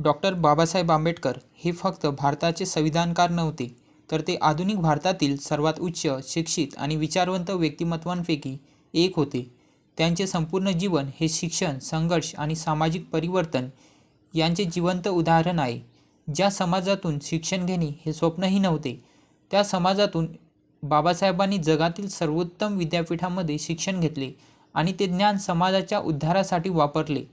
Doctor Babasaheb Ambedkar हे फक्त भारताचे संविधानकार नव्हते, तर ते आधुनिक भारतातील सर्वात उच्च शिक्षित आणि विचारवंत व्यक्तिमत्वांपैकी एक होते. त्यांचे संपूर्ण जीवन हे शिक्षण, संघर्ष आणि सामाजिक परिवर्तन यांचे जिवंत उदाहरण आहे. ज्या समाजातून शिक्षण घेणे हे स्वप्नही नव्हते, त्या समाजातून बाबासाहेबांनी जगातील सर्वोत्तम विद्यापीठामध्ये शिक्षण घेतले आणि ते ज्ञान समाजाच्या उद्धारासाठी वापरले.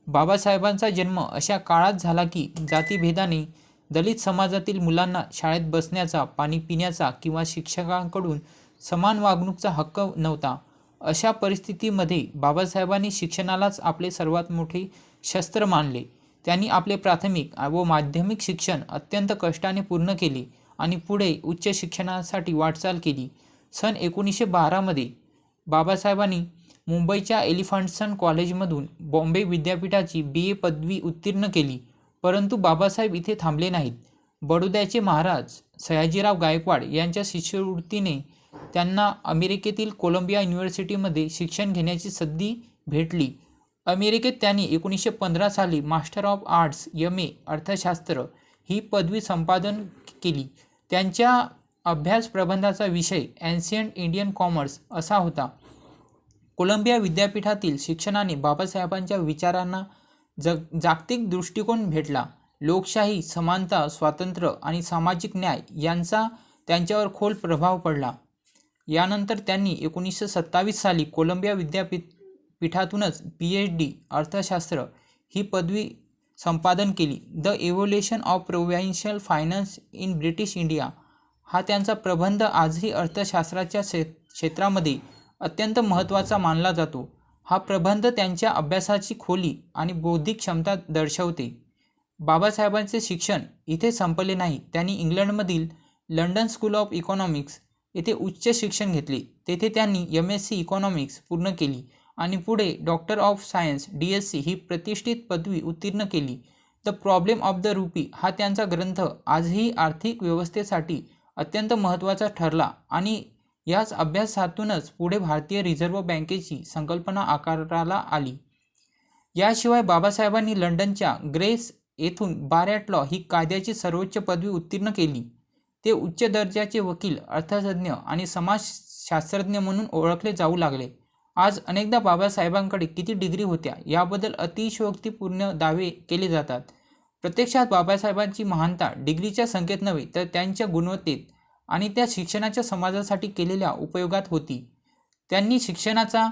बाबासाहेबांचा जन्म अशा काळात झाला की जातीभेदाने दलित समाजातील मुलांना शाळेत बसण्याचा, पाणी पिण्याचा किंवा शिक्षकांकडून समान वागणूकचा हक्क नव्हता. अशा परिस्थितीमध्ये बाबासाहेबांनी शिक्षणालाच आपले सर्वात मोठे शस्त्र मानले. त्यांनी आपले प्राथमिक व माध्यमिक शिक्षण अत्यंत कष्टाने पूर्ण केले आणि पुढे उच्च शिक्षणासाठी वाटचाल केली. सन 1912 मध्ये बाबासाहेबांनी मुंबईच्या एलिफंटसन कॉलेजमधून बॉम्बे विद्यापीठाची BA पदवी उत्तीर्ण केली. परंतु बाबासाहेब इथे थांबले नाहीत. बडोद्याचे महाराज सयाजीराव गायकवाड यांच्या शिष्यवृत्तीने त्यांना अमेरिकेतील कोलंबिया युनिव्हर्सिटीमध्ये शिक्षण घेण्याची संधी भेटली. अमेरिकेत त्यांनी 1915 साली मास्टर ऑफ आर्ट्स MA अर्थशास्त्र ही पदवी संपादन केली. त्यांच्या अभ्यास प्रबंधाचा विषय एन्शियंट इंडियन कॉमर्स असा होता. कोलंबिया विद्यापीठातील शिक्षणाने बाबासाहेबांच्या विचारांना जागतिक दृष्टिकोन भेटला. लोकशाही, समानता, स्वातंत्र्य आणि सामाजिक न्याय यांचा त्यांच्यावर खोल प्रभाव पडला. यानंतर त्यांनी 1927 साली कोलंबिया विद्यापीठातूनच PhD अर्थशास्त्र ही पदवी संपादन केली. The evolution of provincial finance in British India हा त्यांचा प्रबंध आजही अर्थशास्त्राच्या क्षेत्रामध्ये अत्यंत महत्त्वाचा मानला जातो. हा प्रबंध त्यांच्या अभ्यासाची खोली आणि बौद्धिक क्षमता दर्शवते. बाबासाहेबांचे शिक्षण इथे संपले नाही. त्यांनी इंग्लंडमधील लंडन स्कूल ऑफ इकॉनॉमिक्स येथे उच्च शिक्षण घेतले. तेथे त्यांनी MSc इकॉनॉमिक्स पूर्ण केली आणि पुढे डॉक्टर ऑफ सायन्स DSc ही प्रतिष्ठित पदवी उत्तीर्ण केली. The problem of the rupee हा त्यांचा ग्रंथ आजही आर्थिक व्यवस्थेसाठी अत्यंत महत्त्वाचा ठरला आणि याच अभ्यासातूनच पुढे भारतीय रिझर्व्ह बँकेची संकल्पना आकाराला आली. याशिवाय बाबासाहेबांनी लंडनच्या ग्रेस येथून बार ॲट लॉ ही कायद्याची सर्वोच्च पदवी उत्तीर्ण केली. ते उच्च दर्जाचे वकील, अर्थतज्ज्ञ आणि समाजशास्त्रज्ञ म्हणून ओळखले जाऊ लागले. आज अनेकदा बाबासाहेबांकडे किती डिग्री होत्या याबद्दल अतिशयोक्तीपूर्ण दावे केले जातात. प्रत्यक्षात बाबासाहेबांची महानता डिग्रीच्या संख्येत नव्हे, तर त्यांच्या गुणवत्तेत आणि त्या शिक्षणाच्या समाजासाठी केलेल्या उपयोगात होती. त्यांनी शिक्षणाचा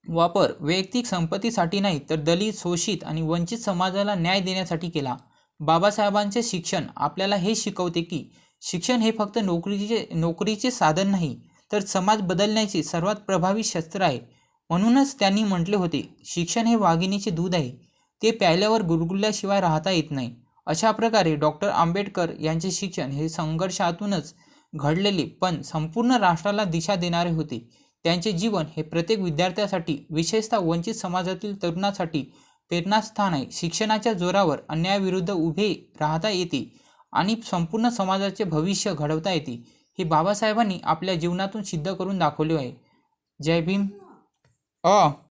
वापर वैयक्तिक संपत्तीसाठी नाही, तर दलित, शोषित आणि वंचित समाजाला न्याय देण्यासाठी केला. बाबासाहेबांचे शिक्षण आपल्याला हे शिकवते की शिक्षण हे फक्त नोकरीचे साधन नाही, तर समाज बदलण्याचे सर्वात प्रभावी शस्त्र आहे. म्हणूनच त्यांनी म्हटले होते, शिक्षण हे वाघिणीचे दूध आहे, ते प्यायल्यावर गुरगुरल्याशिवाय राहता येत नाही. अशा प्रकारे डॉक्टर आंबेडकर यांचे शिक्षण हे संघर्षातूनच घडलेले पण संपूर्ण राष्ट्राला दिशा देणारे होते. त्यांचे जीवन हे प्रत्येक विद्यार्थ्यासाठी, विशेषतः वंचित समाजातील तरुणासाठी प्रेरणास्थान आहे. शिक्षणाच्या जोरावर अन्यायाविरुद्ध उभे राहता येते आणि संपूर्ण समाजाचे भविष्य घडवता येते, हे बाबासाहेबांनी आपल्या जीवनातून सिद्ध करून दाखवले आहे. जय भीम.